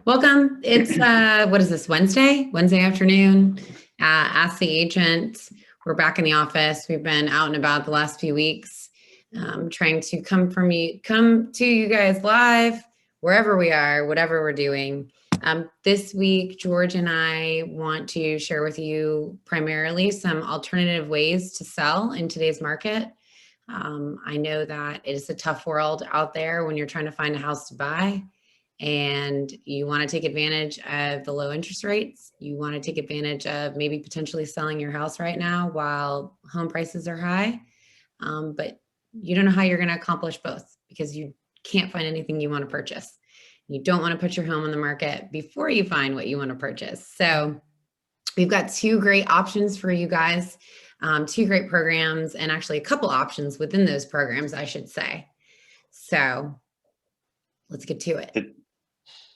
Welcome. It's what is this, Wednesday afternoon. Ask the Agent. We're back in the office. We've been out and about the last few weeks, trying to come to you guys live wherever we are, whatever we're doing. This week, George and I want to share with you primarily some alternative ways to sell in today's market. I know that it is a tough world out there when you're trying to find a house to buy and you want to take advantage of the low interest rates. You want to take advantage of maybe potentially selling your house right now while home prices are high. But you don't know how you're going to accomplish both because you can't find anything you want to purchase. You don't want to put your home on the market before you find what you want to purchase. So we've got two great options for you guys, two great programs, and actually a couple options within those programs, I should say. So let's get to it.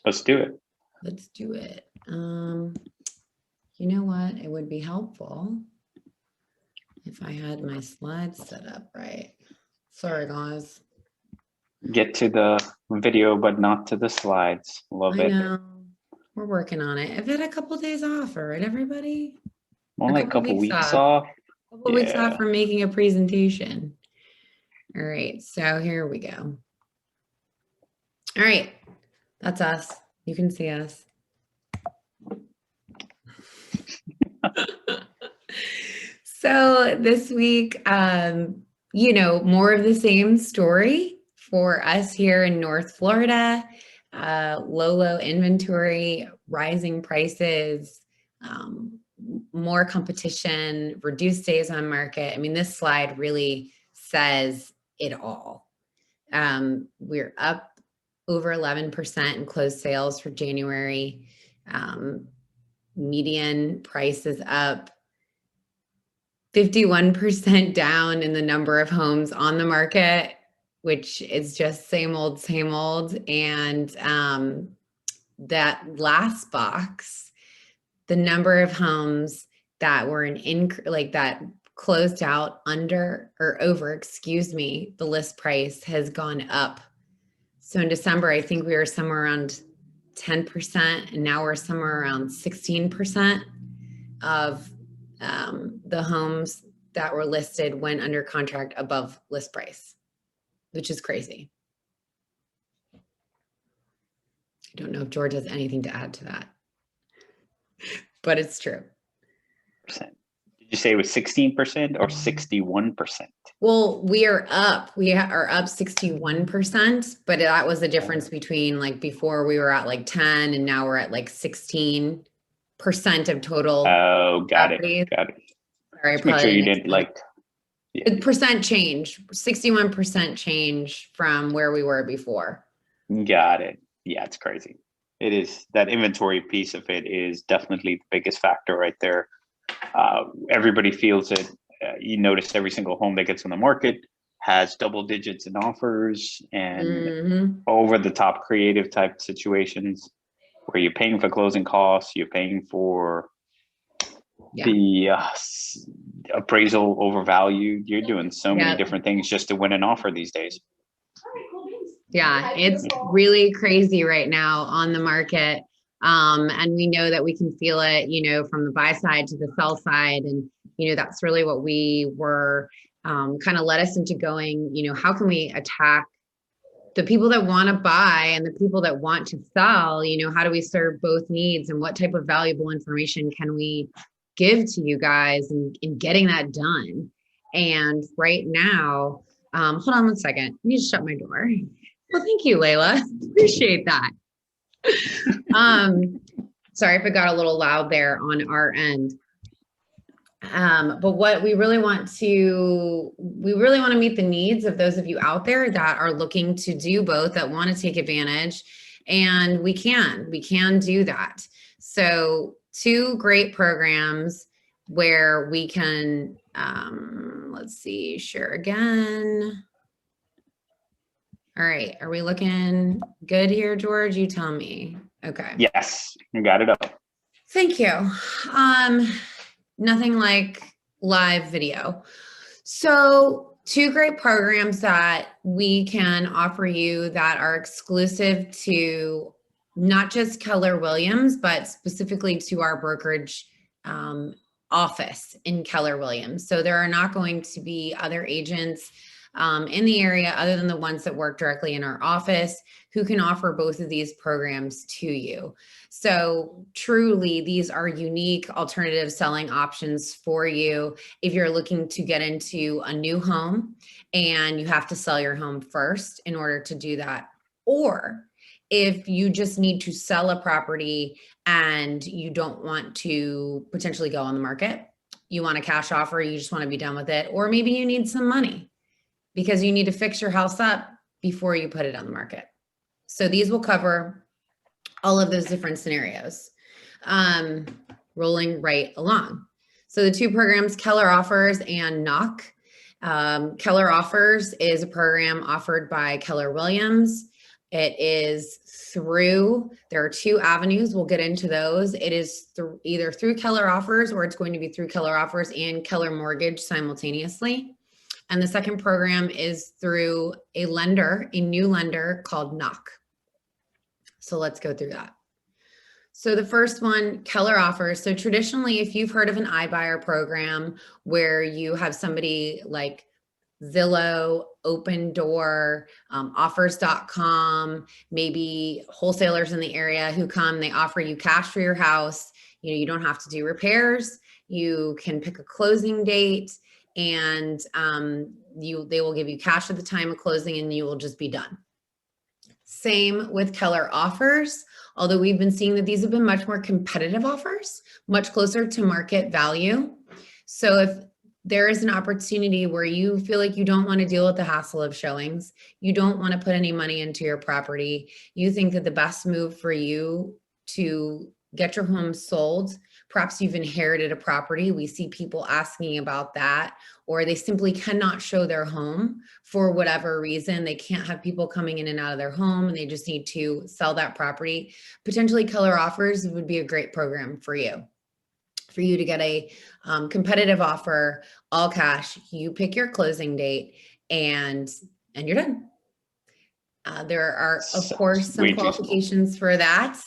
Let's do it. Let's do it. You know what? It would be helpful if I had my slides set up right. Sorry, guys. Get to the video, but not to the slides. Love it. I know. We're working on it. I've had a couple of days off, all right, everybody? Only a couple weeks off. A couple weeks off from making a presentation. All right, so here we go. All right, that's us. You can see us. So this week, more of the same story for us here in North Florida. Low inventory, rising prices, more competition, reduced days on market. I mean, this slide really says it all. We're up over 11% in closed sales for January. Median price is up 51% down in the number of homes on the market, which is just same old. And that last box, the number of homes that were that closed out under or over, the list price has gone up. So in December, I think we were somewhere around 10%, and now we're somewhere around 16% of the homes that were listed went under contract above list price, which is crazy. I don't know if George has anything to add to that, but it's true. Did you say it was 16% or 61%? Well, we are up. We are up 61%, but that was the difference between like before we were at like 10 and now we're at like 16% of total. Oh, got it. Sorry, make sure you didn't the percent change, 61% change from where we were before. Got it. Yeah, it's crazy. It is. That inventory piece of it is definitely the biggest factor right there. Everybody feels it. You notice every single home that gets on the market has double digits in offers and over the top creative type situations where you're paying for closing costs, you're paying for the appraisal overvalued. You're doing so many different things just to win an offer these days. Yeah, it's really crazy right now on the market. And we know that we can feel it, from the buy side to the sell side. And, that's really what we were kind of led us into going, how can we attack the people that want to buy and the people that want to sell? How do we serve both needs, and what type of valuable information can we give to you guys in getting that done? And right now, hold on one second. I need to shut my door. Well, thank you, Layla. Appreciate that. Sorry if it got a little loud there on our end. But what we really want to meet the needs of those of you out there that are looking to do both, that want to take advantage, and we can do that. So two great programs where we can, let's see, share again. All right. Are we looking good here, George? You tell me. Okay. Yes, you got it up. Thank you. Nothing like live video. So Two great programs that we can offer you that are exclusive to not just Keller Williams, but specifically to our brokerage office in Keller Williams. So there are not going to be other agents in the area other than the ones that work directly in our office who can offer both of these programs to you. So truly, these are unique alternative selling options for you if you're looking to get into a new home and you have to sell your home first in order to do that. Or if you just need to sell a property and you don't want to potentially go on the market, you want a cash offer, you just want to be done with it, or maybe you need some money because you need to fix your house up before you put it on the market. So these will cover all of those different scenarios, rolling right along. So the two programs, Keller Offers and Knock. Keller Offers is a program offered by Keller Williams. It is there are two avenues. We'll get into those. It is either through Keller Offers or it's going to be through Keller Offers and Keller Mortgage simultaneously. And the second program is through a new lender called Knock. So let's go through that. So the first one, Keller Offers. So traditionally, if you've heard of an iBuyer program where you have somebody like Zillow, Open Door, offers.com, maybe wholesalers in the area who come, they offer you cash for your house. You don't have to do repairs. You can pick a closing date and they will give you cash at the time of closing and you will just be done. Same with Keller Offers, although we've been seeing that these have been much more competitive offers, much closer to market value. So if there is an opportunity where you feel like you don't want to deal with the hassle of showings, you don't want to put any money into your property, you think that the best move for you to get your home sold, perhaps you've inherited a property. We see people asking about that, or they simply cannot show their home for whatever reason. They can't have people coming in and out of their home and they just need to sell that property. Potentially Keller Offers would be a great program for you to get a competitive offer, all cash. You pick your closing date and you're done. There are, of course, some qualifications for that.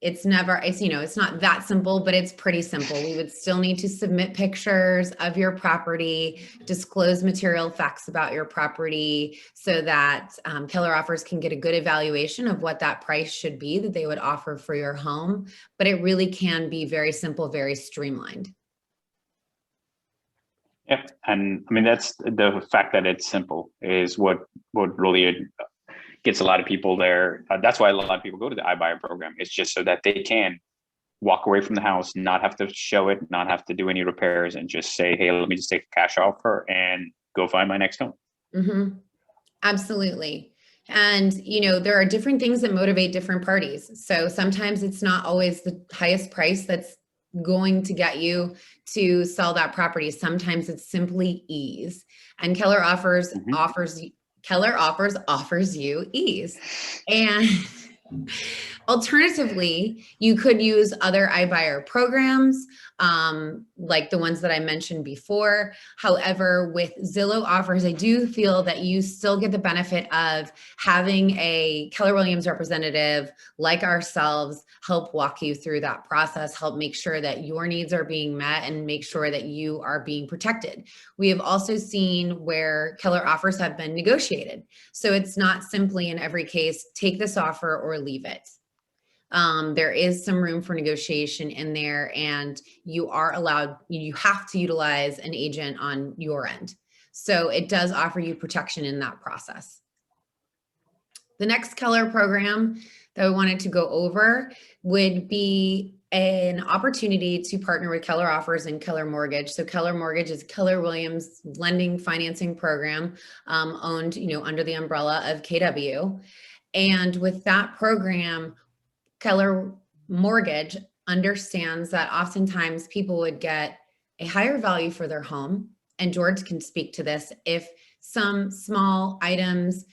It's not that simple, but it's pretty simple. We would still need to submit pictures of your property, disclose material facts about your property so that Keller Offers can get a good evaluation of what that price should be that they would offer for your home. But it really can be very simple, very streamlined. Yeah, and I mean, that's the fact that it's simple is what really gets a lot of people there. That's why a lot of people go to the iBuyer program. It's just so that they can walk away from the house, not have to show it, not have to do any repairs, and just say, hey, let me just take a cash offer and go find my next home. Mm-hmm. Absolutely. And, there are different things that motivate different parties. So sometimes it's not always the highest price that's going to get you to sell that property. Sometimes it's simply ease. And Keller Offers offers you ease. And alternatively, you could use other iBuyer programs, like the ones that I mentioned before. However, with Zillow Offers, I do feel that you still get the benefit of having a Keller Williams representative like ourselves help walk you through that process, help make sure that your needs are being met and make sure that you are being protected. We have also seen where Keller Offers have been negotiated. So it's not simply in every case, take this offer or leave it. There is some room for negotiation in there, and you have to utilize an agent on your end. So it does offer you protection in that process. The next Keller program that I wanted to go over would be an opportunity to partner with Keller Offers and Keller Mortgage. So Keller Mortgage is Keller Williams lending financing program, owned, under the umbrella of KW. And with that program, Keller Mortgage understands that oftentimes people would get a higher value for their home. And George can speak to this. If some small items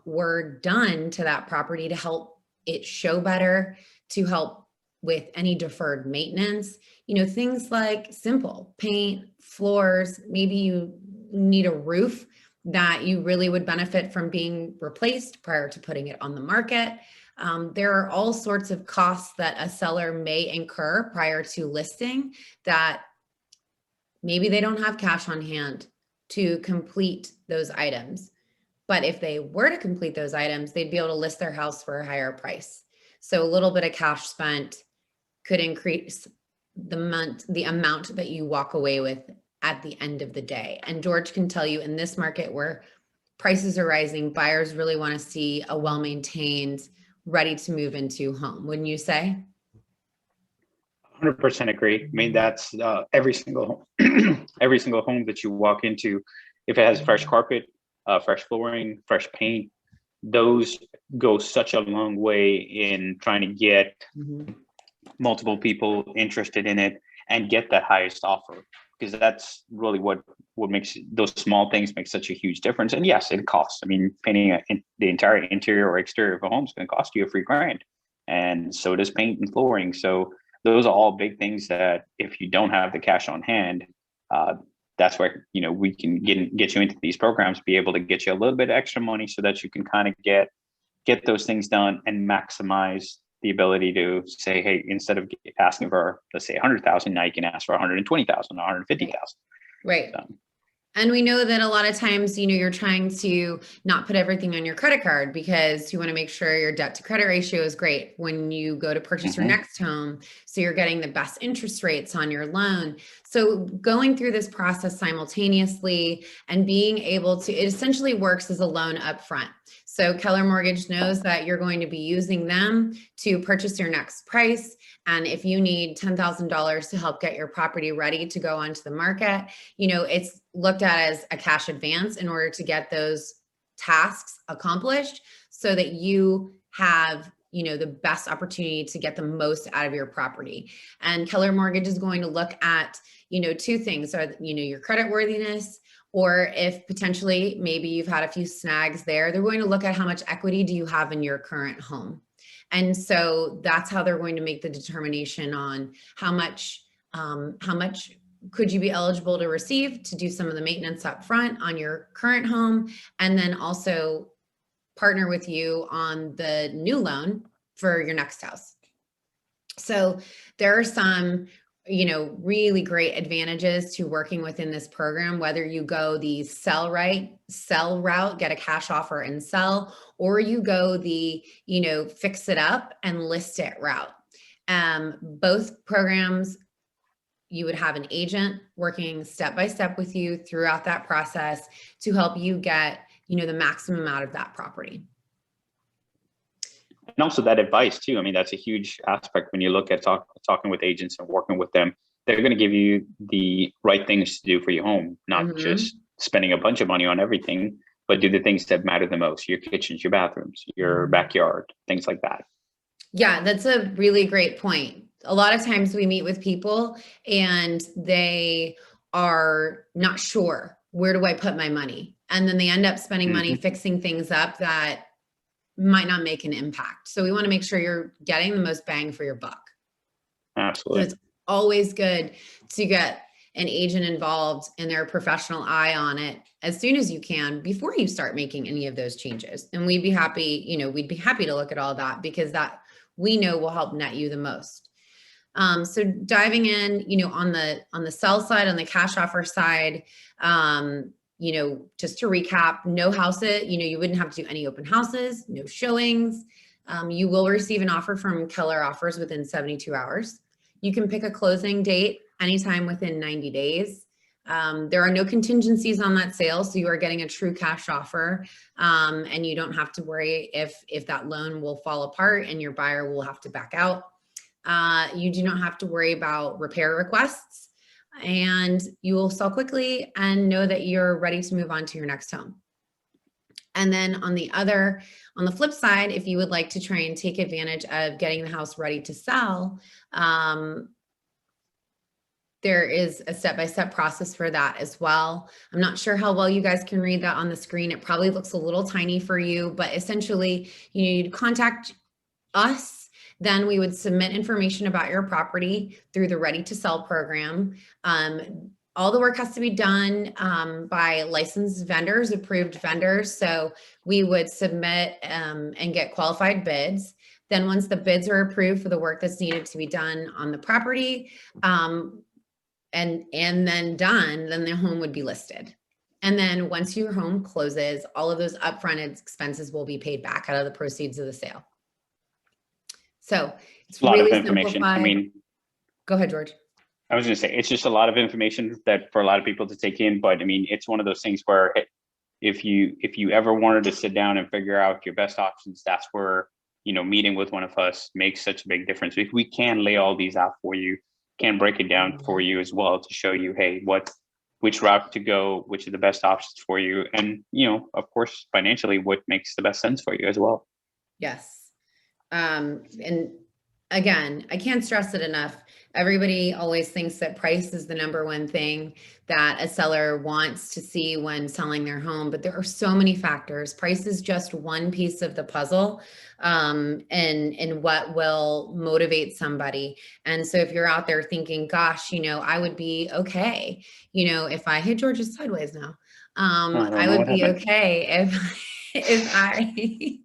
were done to that property to help it show better, to help with any deferred maintenance, things like simple paint, floors, maybe you need a roof that you really would benefit from being replaced prior to putting it on the market. There are all sorts of costs that a seller may incur prior to listing that maybe they don't have cash on hand to complete those items. But if they were to complete those items, they'd be able to list their house for a higher price. So a little bit of cash spent could increase the amount that you walk away with at the end of the day. And George can tell you, in this market where prices are rising, buyers really want to see a well-maintained, ready to move into home. Wouldn't you say? 100% agree. I mean, that's every single home, every single home that you walk into, if it has fresh carpet, fresh flooring, fresh paint, those go such a long way in trying to get multiple people interested in it and get that highest offer, because that's really what makes those small things make such a huge difference. And yes, it costs. I mean, painting the entire interior or exterior of a home is going to cost you a free grand, and so does paint and flooring. So those are all big things that if you don't have the cash on hand, that's where, you know, we can get you into these programs, be able to get you a little bit of extra money so that you can kind of get those things done and maximize the ability to say, hey, instead of asking for, let's say, 100,000, now you can ask for 120,000, 150,000. Right. And we know that a lot of times, you know, you're trying to not put everything on your credit card because you want to make sure your debt to credit ratio is great when you go to purchase your next home. So you're getting the best interest rates on your loan. So going through this process simultaneously and being able to, it essentially works as a loan upfront. So Keller Mortgage knows that you're going to be using them to purchase your next price. And if you need $10,000 to help get your property ready to go onto the market, you know, it's looked at as a cash advance in order to get those tasks accomplished so that you have, you know, the best opportunity to get the most out of your property. And Keller Mortgage is going to look at, you know, two things are, you know, your credit worthiness, or if potentially maybe you've had a few snags there, they're going to look at how much equity do you have in your current home. And so that's how they're going to make the determination on how much could you be eligible to receive to do some of the maintenance up front on your current home, and then also partner with you on the new loan for your next house. So there are some, you know, really great advantages to working within this program, whether you go the sell route, get a cash offer and sell, or you go the, you know, fix it up and list it route. Both programs, you would have an agent working step by step with you throughout that process to help you get, you know, the maximum out of that property. And also that advice too. I mean, that's a huge aspect when you look at talking with agents and working with them. They're going to give you the right things to do for your home, not just spending a bunch of money on everything, but do the things that matter the most: your kitchens, your bathrooms, your backyard, things like that. Yeah, that's a really great point. A lot of times we meet with people and they are not sure, where do I put my money? And then they end up spending money fixing things up that might not make an impact. So we want to make sure you're getting the most bang for your buck. Absolutely. So it's always good to get an agent involved and their professional eye on it as soon as you can before you start making any of those changes. And we'd be happy, you know, we'd be happy to look at all that, because that we know will help net you the most. So diving in, you know, on the sell side, on the cash offer side, you know, just to recap, no houses, you know, you wouldn't have to do any open houses, no showings. You will receive an offer from Keller Offers within 72 hours. You can pick a closing date anytime within 90 days. There are no contingencies on that sale, so you are getting a true cash offer, and you don't have to worry if that loan will fall apart and your buyer will have to back out. You do not have to worry about repair requests, and you will sell quickly and know that you're ready to move on to your next home. And then on the flip side, if you would like to try and take advantage of getting the house ready to sell, there is a step-by-step process for that as well. I'm not sure how well you guys can read that on the screen. It probably looks a little tiny for you, but essentially you need to contact us. Then we would submit information about your property through the Ready to Sell program. all the work has to be done by licensed vendors, approved vendors. So we would submit and get qualified bids. Then once the bids are approved for the work that's needed to be done on the property, and then done, then the home would be listed. And then once your home closes, all of those upfront expenses will be paid back out of the proceeds of the sale. So it's A lot really of information. simplified. I mean, go ahead, George. I was going to say, it's just a lot of information that for a lot of people to take in. But I mean, it's one of those things where if you ever wanted to sit down and figure out your best options, that's where, you know, meeting with one of us makes such a big difference. If we can lay all these out for you, can break it down for you as well to show you, hey, which route to go, which are the best options for you. And, you know, of course, financially, what makes the best sense for you as well. Yes. And again, I can't stress it enough. Everybody always thinks that price is the number one thing that a seller wants to see when selling their home, but there are so many factors. Price is just one piece of the puzzle, and what will motivate somebody. And so if you're out there thinking, gosh, you know, I would be okay, you know, if I hit Georgia sideways now, I would be okay if I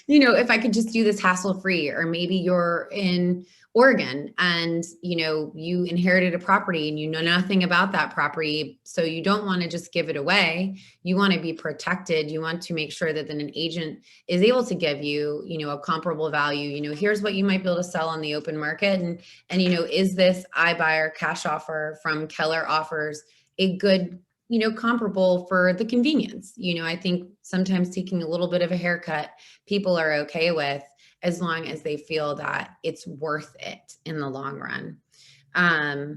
you know, if I could just do this hassle-free. Or maybe you're in Oregon and, you know, you inherited a property and you know nothing about that property. So you don't want to just give it away. You want to be protected. You want to make sure that then an agent is able to give you, you know, a comparable value. You know, here's what you might be able to sell on the open market. And, you know, is this iBuyer cash offer from Keller Offers a good, you know, comparable for the convenience? You know, I think sometimes taking a little bit of a haircut, people are okay with, as long as they feel that it's worth it in the long run. I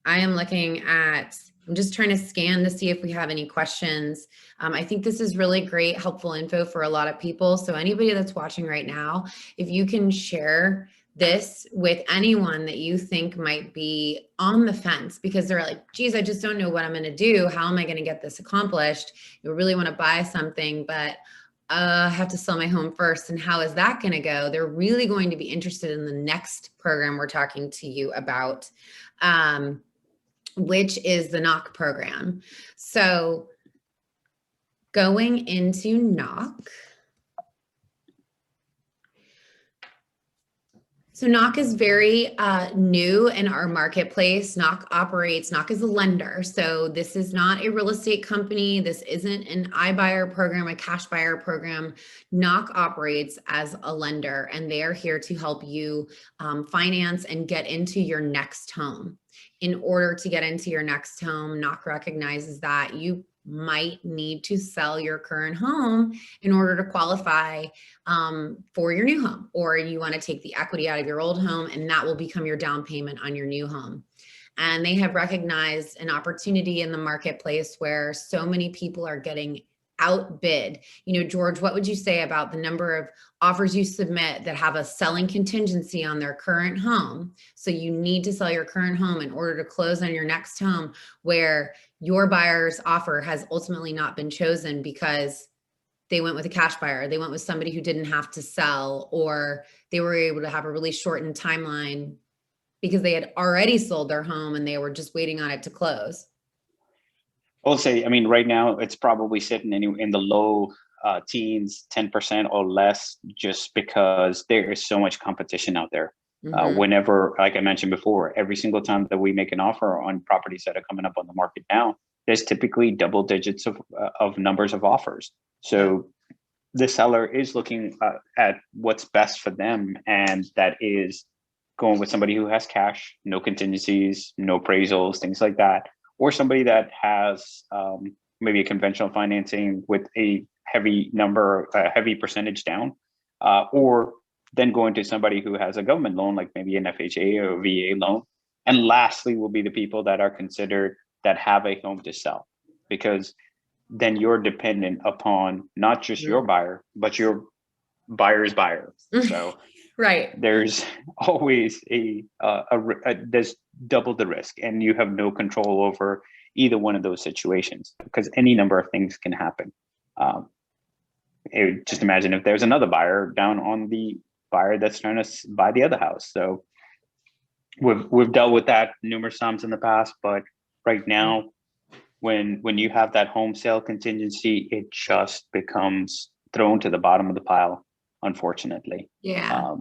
am looking at, I'm just trying to scan to see if we have any questions. I think this is really great, helpful info for a lot of people. So anybody that's watching right now, if you can share this with anyone that you think might be on the fence because they're like, geez, I just don't know what I'm going to do. How am I going to get this accomplished? You really want to buy something, but I have to sell my home first. And how is that going to go? They're really going to be interested in the next program we're talking to you about, which is the knock program. So going into knock. So knock is very new in our marketplace. Knock is a lender. So this is not a real estate company. This isn't an iBuyer program, a cash buyer program. Knock operates as a lender, and they are here to help you finance and get into your next home. In order to get into your next home, Knock recognizes that you might need to sell your current home in order to qualify for your new home, or you want to take the equity out of your old home and that will become your down payment on your new home. And they have recognized an opportunity in the marketplace where so many people are getting outbid. You know, George, what would you say about the number of offers you submit that have a selling contingency on their current home? So you need to sell your current home in order to close on your next home, where your buyer's offer has ultimately not been chosen because they went with a cash buyer. They went with somebody who didn't have to sell, or they were able to have a really shortened timeline because they had already sold their home and they were just waiting on it to close. I'll say, I mean, right now it's probably sitting in the low teens, 10% or less, just because there is so much competition out there. Whenever, like I mentioned before, every single time that we make an offer on properties that are coming up on the market now, there's typically double digits of numbers of offers. So the seller is looking at what's best for them, and that is going with somebody who has cash, no contingencies, no appraisals, things like that, or somebody that has maybe a conventional financing with a heavy percentage down, or then going to somebody who has a government loan, like maybe an FHA or a VA loan. And lastly will be the people that are considered that have a home to sell, because then you're dependent upon not just your buyer, but your buyer's buyer. So right, there's always there's double the risk, and you have no control over either one of those situations, because any number of things can happen. Just imagine if there's another buyer down on the buyer that's trying to buy the other house. So we've dealt with that numerous times in the past, but right now, when you have that home sale contingency, it just becomes thrown to the bottom of the pile, unfortunately. Yeah.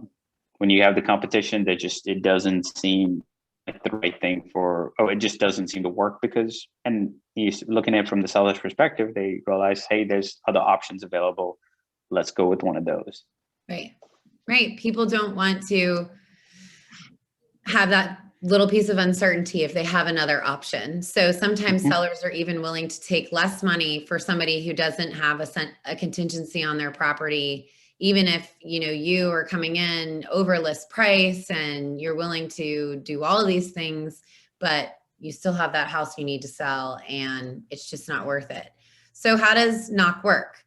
When you have the competition, it doesn't seem like the right thing it just doesn't seem to work because, and you looking at it from the seller's perspective, they realize, hey, there's other options available. Let's go with one of those. Right. Right. People don't want to have that little piece of uncertainty if they have another option. So sometimes sellers are even willing to take less money for somebody who doesn't have a contingency on their property, even if, you are coming in over list price and you're willing to do all of these things, but you still have that house you need to sell and it's just not worth it. So how does knock work?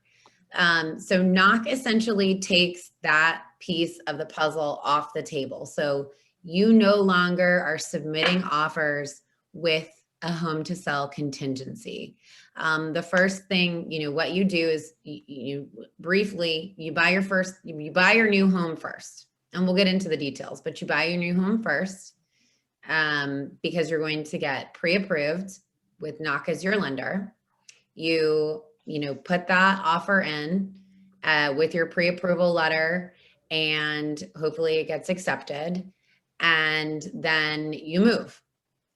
So knock essentially takes that piece of the puzzle off the table. So you no longer are submitting offers with a home to sell contingency. The first thing, what you do is you buy your new home first, and we'll get into the details, but you buy your new home first because you're going to get pre-approved with knock as your lender. You put that offer in with your pre-approval letter, and hopefully it gets accepted. And then you move,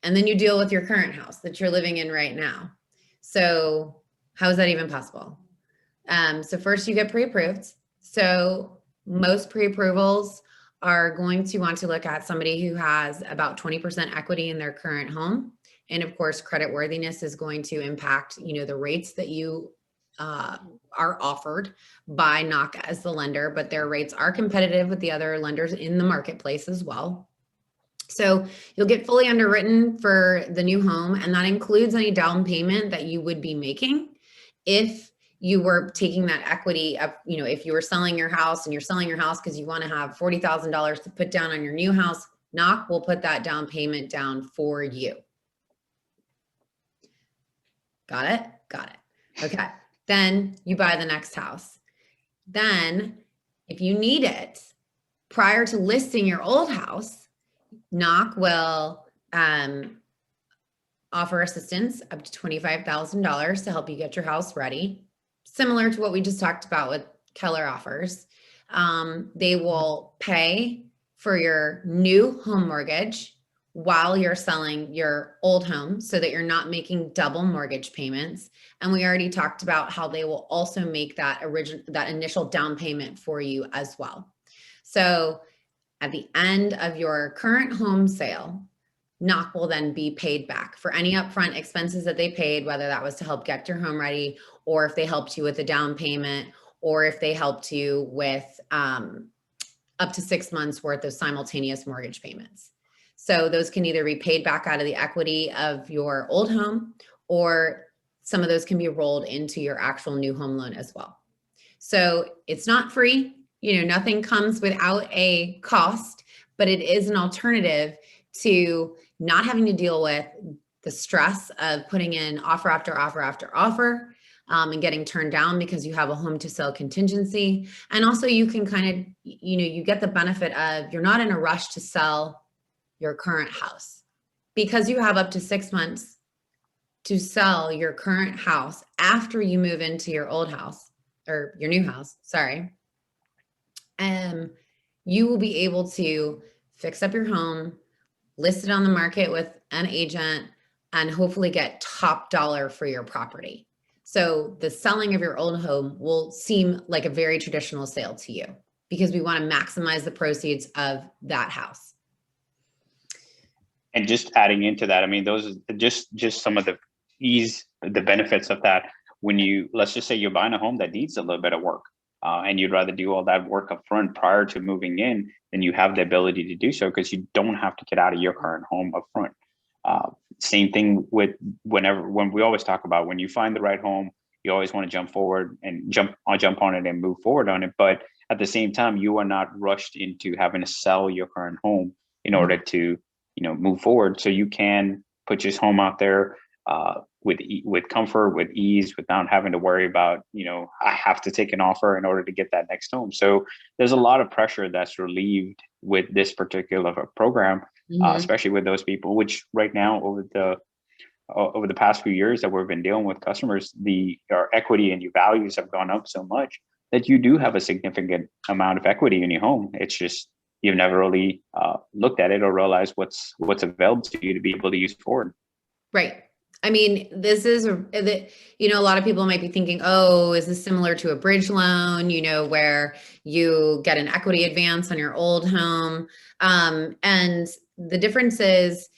and then you deal with your current house that you're living in right now. So how is that even possible? So first you get pre-approved. So most pre-approvals are going to want to look at somebody who has about 20% equity in their current home. And of course, credit worthiness is going to impact, the rates that you are offered by knock as the lender, but their rates are competitive with the other lenders in the marketplace as well. So you'll get fully underwritten for the new home, and that includes any down payment that you would be making if you were taking that equity up. If you were selling your house and you're selling your house because you want to have $40,000 to put down on your new house, knock will put that down payment down for you. Got it? Got it. Okay. Then you buy the next house. Then if you need it prior to listing your old house, knock will offer assistance up to $25,000 to help you get your house ready. Similar to what we just talked about with Keller Offers. They will pay for your new home mortgage while you're selling your old home so that you're not making double mortgage payments. And we already talked about how they will also make that initial down payment for you as well. So at the end of your current home sale, knock will then be paid back for any upfront expenses that they paid, whether that was to help get your home ready, or if they helped you with a down payment, or if they helped you with up to 6 months worth of simultaneous mortgage payments. So those can either be paid back out of the equity of your old home, or some of those can be rolled into your actual new home loan as well. So it's not free. Nothing comes without a cost, but it is an alternative to not having to deal with the stress of putting in offer after offer after offer and getting turned down because you have a home to sell contingency. And also you can kind of, you get the benefit of you're not in a rush to sell your current house because you have up to 6 months to sell your current house after you move into your old house or your new house, sorry. You will be able to fix up your home, list it on the market with an agent, and hopefully get top dollar for your property. So the selling of your old home will seem like a very traditional sale to you because we want to maximize the proceeds of that house. And just adding into that, I mean, those are just some of the benefits of that. Let's just say you're buying a home that needs a little bit of work. And you'd rather do all that work up front prior to moving in, then you have the ability to do so because you don't have to get out of your current home up front. Same thing with when we always talk about when you find the right home, you always want to jump forward and jump on it and move forward on it. But at the same time, you are not rushed into having to sell your current home in order to, move forward. So you can put your home out there with comfort, with ease, without having to worry about, I have to take an offer in order to get that next home. So there's a lot of pressure that's relieved with this particular program, especially with those people, which right now over over the past few years that we've been dealing with customers, our equity and your values have gone up so much that you do have a significant amount of equity in your home. It's just you've never really looked at it or realized what's available to you to be able to use forward. Right. I mean, this is, a lot of people might be thinking, oh, is this similar to a bridge loan, where you get an equity advance on your old home? And the difference is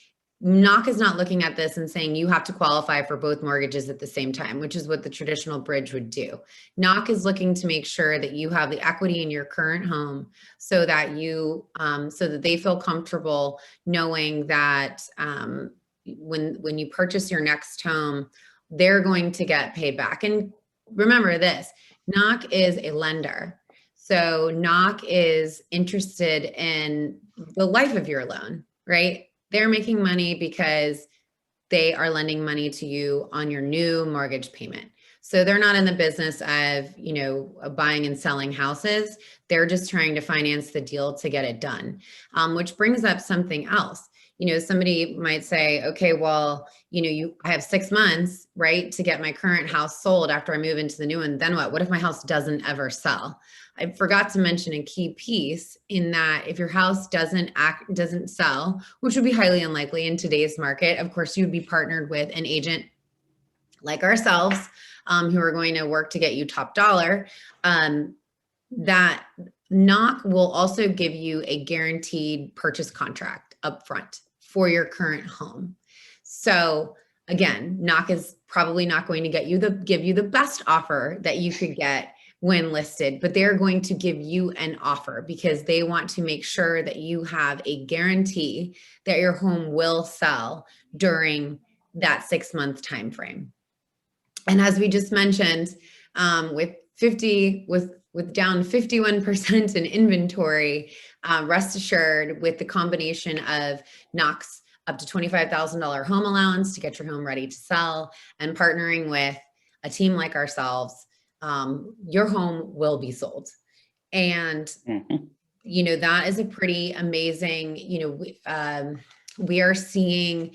NOC is not looking at this and saying you have to qualify for both mortgages at the same time, which is what the traditional bridge would do. NOC is looking to make sure that you have the equity in your current home so that so that they feel comfortable knowing that, when you purchase your next home, they're going to get paid back. And remember this, NOC is a lender. So NOC is interested in the life of your loan, right? They're making money because they are lending money to you on your new mortgage payment. So they're not in the business of, buying and selling houses. They're just trying to finance the deal to get it done, which brings up something else. Somebody might say, okay, well, I have 6 months, right, to get my current house sold after I move into the new one. Then what? What if my house doesn't ever sell? I forgot to mention a key piece in that if your house doesn't sell, which would be highly unlikely in today's market, of course, you'd be partnered with an agent like ourselves, who are going to work to get you top dollar. That NOC will also give you a guaranteed purchase contract upfront for your current home. So again, NOC is probably not going to give you the best offer that you could get when listed, but they're going to give you an offer because they want to make sure that you have a guarantee that your home will sell during that 6-month time frame. And as we just mentioned, with down 51% in inventory, rest assured with the combination of NOC's up to $25,000 home allowance to get your home ready to sell and partnering with a team like ourselves, your home will be sold. And, that is a pretty amazing, we are seeing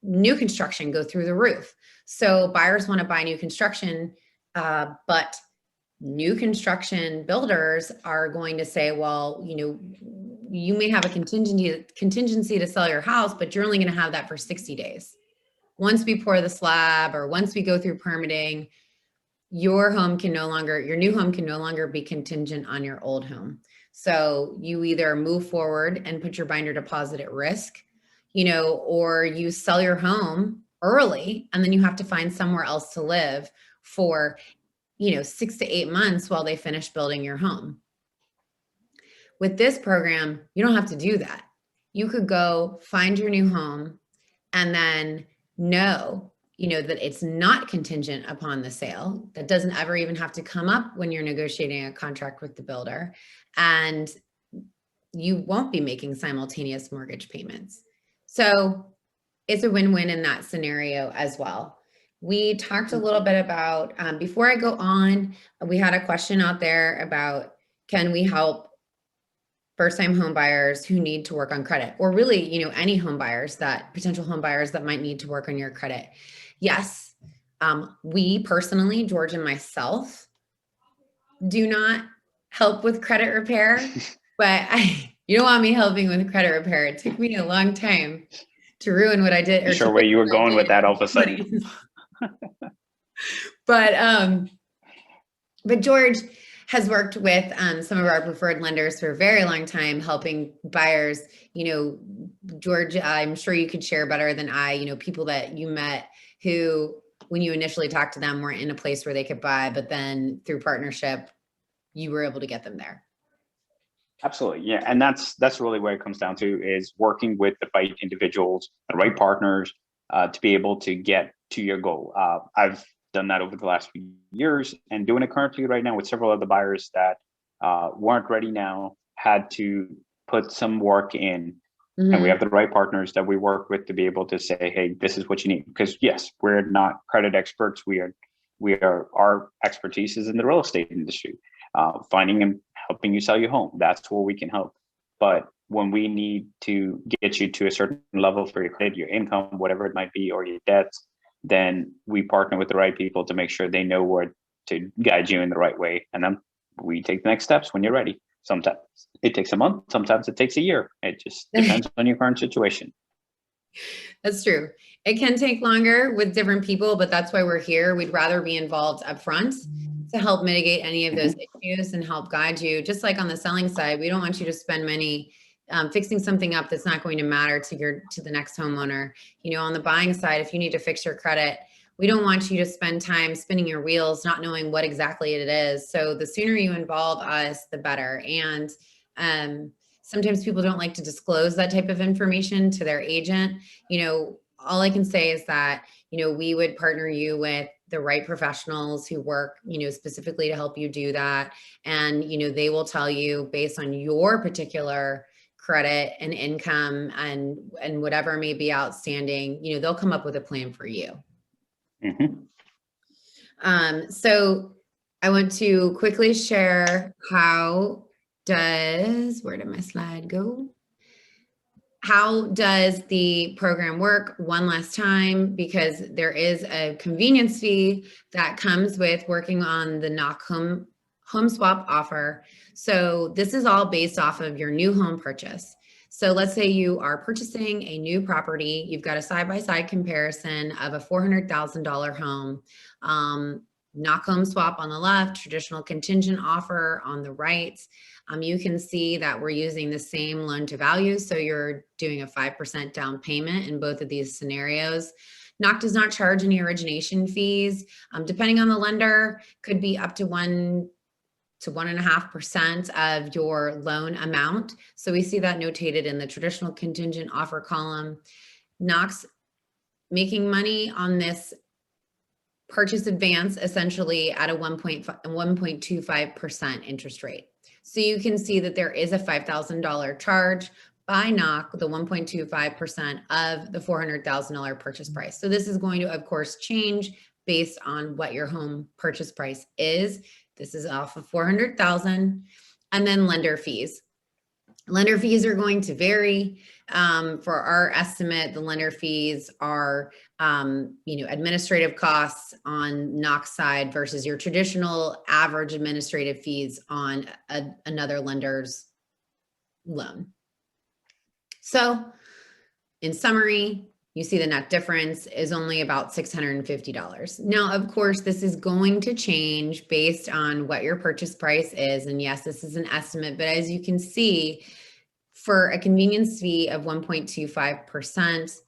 new construction go through the roof. So buyers want to buy new construction, but new construction builders are going to say, well, you may have a contingency to sell your house, but you're only going to have that for 60 days. Once we pour the slab or once we go through permitting, your new home can no longer be contingent on your old home. So you either move forward and put your binder deposit at risk, or you sell your home early and then you have to find somewhere else to live for 6 to 8 months while they finish building your home. With this program, you don't have to do that. You could go find your new home and then know, that it's not contingent upon the sale. That doesn't ever even have to come up when you're negotiating a contract with the builder. And you won't be making simultaneous mortgage payments. So it's a win-win in that scenario as well. We talked a little bit about, before I go on, we had a question out there about, can we help first-time home buyers who need to work on credit, or really, any potential home buyers that might need to work on your credit? Yes, we personally, George and myself, do not help with credit repair, but you don't want me helping with credit repair. It took me a long time to ruin what I did. Or sure where you were going with that all of a sudden. But George has worked with some of our preferred lenders for a very long time, helping buyers. George, I'm sure you could share better than I, people that you met who, when you initially talked to them, weren't in a place where they could buy, but then through partnership, you were able to get them there. Absolutely. Yeah. And that's really where it comes down to, is working with the right individuals, the right partners, to be able to get to your goal. I've done that over the last few years and doing it currently right now with several other buyers that weren't ready now, had to put some work in. Mm-hmm. And we have the right partners that we work with to be able to say, hey, this is what you need. Because yes, we're not credit experts. Our expertise is in the real estate industry, finding and helping you sell your home. That's where we can help. But when we need to get you to a certain level for your credit, your income, whatever it might be, or your debts, then we partner with the right people to make sure they know where to guide you in the right way. And then we take the next steps when you're ready. Sometimes it takes a month, sometimes it takes a year. It just depends on your current situation. That's true. It can take longer with different people, but that's why we're here. We'd rather be involved upfront to help mitigate any of those issues and help guide you. Just like on the selling side, we don't want you to spend money fixing something up that's not going to matter to the next homeowner. You know, on the buying side, if you need to fix your credit, we don't want you to spend time spinning your wheels, not knowing what exactly it is. So the sooner you involve us, the better. And sometimes people don't like to disclose that type of information to their agent. You know, all I can say is that, you know, we would partner you with the right professionals who work, you know, specifically to help you do that. And, you know, they will tell you based on your particular credit and income and whatever may be outstanding, you know, they'll come up with a plan for you. So I want to quickly share where did my slide go? How does the program work one last time? Because there is a convenience fee that comes with working on the knock home swap offer. So this is all based off of your new home purchase. So let's say you are purchasing a new property. You've got a side-by-side comparison of a $400,000 home. Knock home swap on the left, traditional contingent offer on the right. You can see that we're using the same loan to value. So you're doing a 5% down payment in both of these scenarios. Knock does not charge any origination fees. Depending on the lender, could be up to 1 to 1.5% of your loan amount. So we see that notated in the traditional contingent offer column. Knock's making money on this purchase advance essentially at a 1.25% interest rate. So you can see that there is a $5,000 charge by Knock, the 1.25% of the $400,000 purchase price. So this is going to, of course, change based on what your home purchase price is. This is off of 400,000, and then lender fees. Lender fees are going to vary. For our estimate, the lender fees are, administrative costs on Knox side versus your traditional average administrative fees on another lender's loan. So in summary, you see the net difference is only about $650. Now, of course, this is going to change based on what your purchase price is. And yes, this is an estimate, but as you can see, for a convenience fee of 1.25%,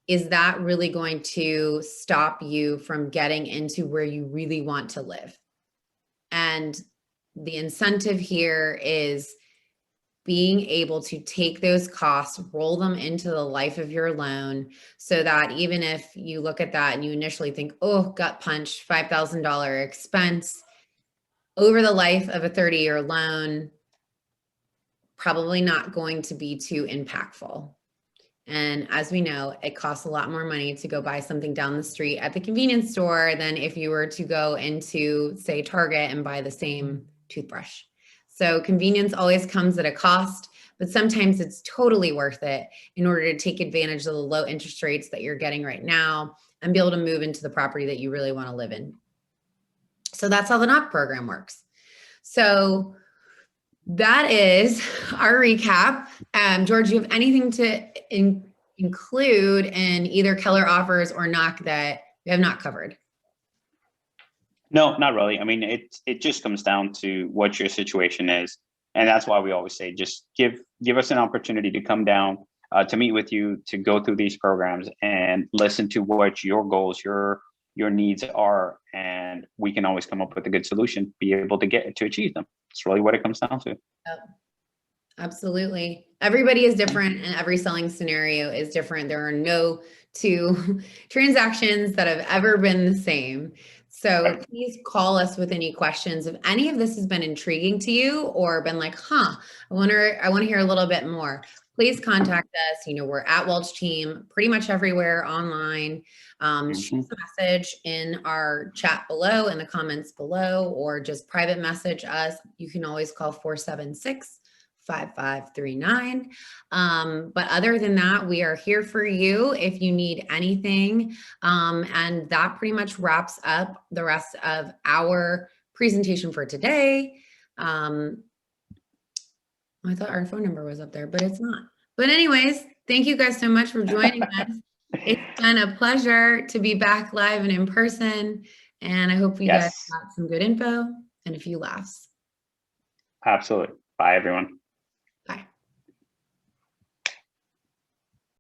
is that really going to stop you from getting into where you really want to live? And the incentive here is being able to take those costs, roll them into the life of your loan, so that even if you look at that and you initially think, oh, gut punch, $5,000 expense, over the life of a 30-year loan, probably not going to be too impactful. And as we know, it costs a lot more money to go buy something down the street at the convenience store than if you were to go into, say, Target and buy the same toothbrush. So convenience always comes at a cost, but sometimes it's totally worth it in order to take advantage of the low interest rates that you're getting right now and be able to move into the property that you really want to live in. So that's how the Knock program works. So that is our recap. George, do you have anything to include in either Keller Offers or Knock that we have not covered? No, not really. I mean, it just comes down to what your situation is. And that's why we always say, just give us an opportunity to come down, to meet with you, to go through these programs and listen to what your goals, your needs are. And we can always come up with a good solution, be able to achieve them. It's really what it comes down to. Yep. Absolutely. Everybody is different and every selling scenario is different. There are no two transactions that have ever been the same. So please call us with any questions. If any of this has been intriguing to you or been like, I want to hear a little bit more, please contact us. You know, we're at Welch Team pretty much everywhere online. Shoot us a message in our chat below, in the comments below, or just private message us. You can always call 5539. But other than that, we are here for you if you need anything. And that pretty much wraps up the rest of our presentation for today. I thought our phone number was up there, but it's not. But anyways, thank you guys so much for joining us. It's been a pleasure to be back live and in person. And I hope you guys got some good info and a few laughs. Absolutely. Bye, everyone.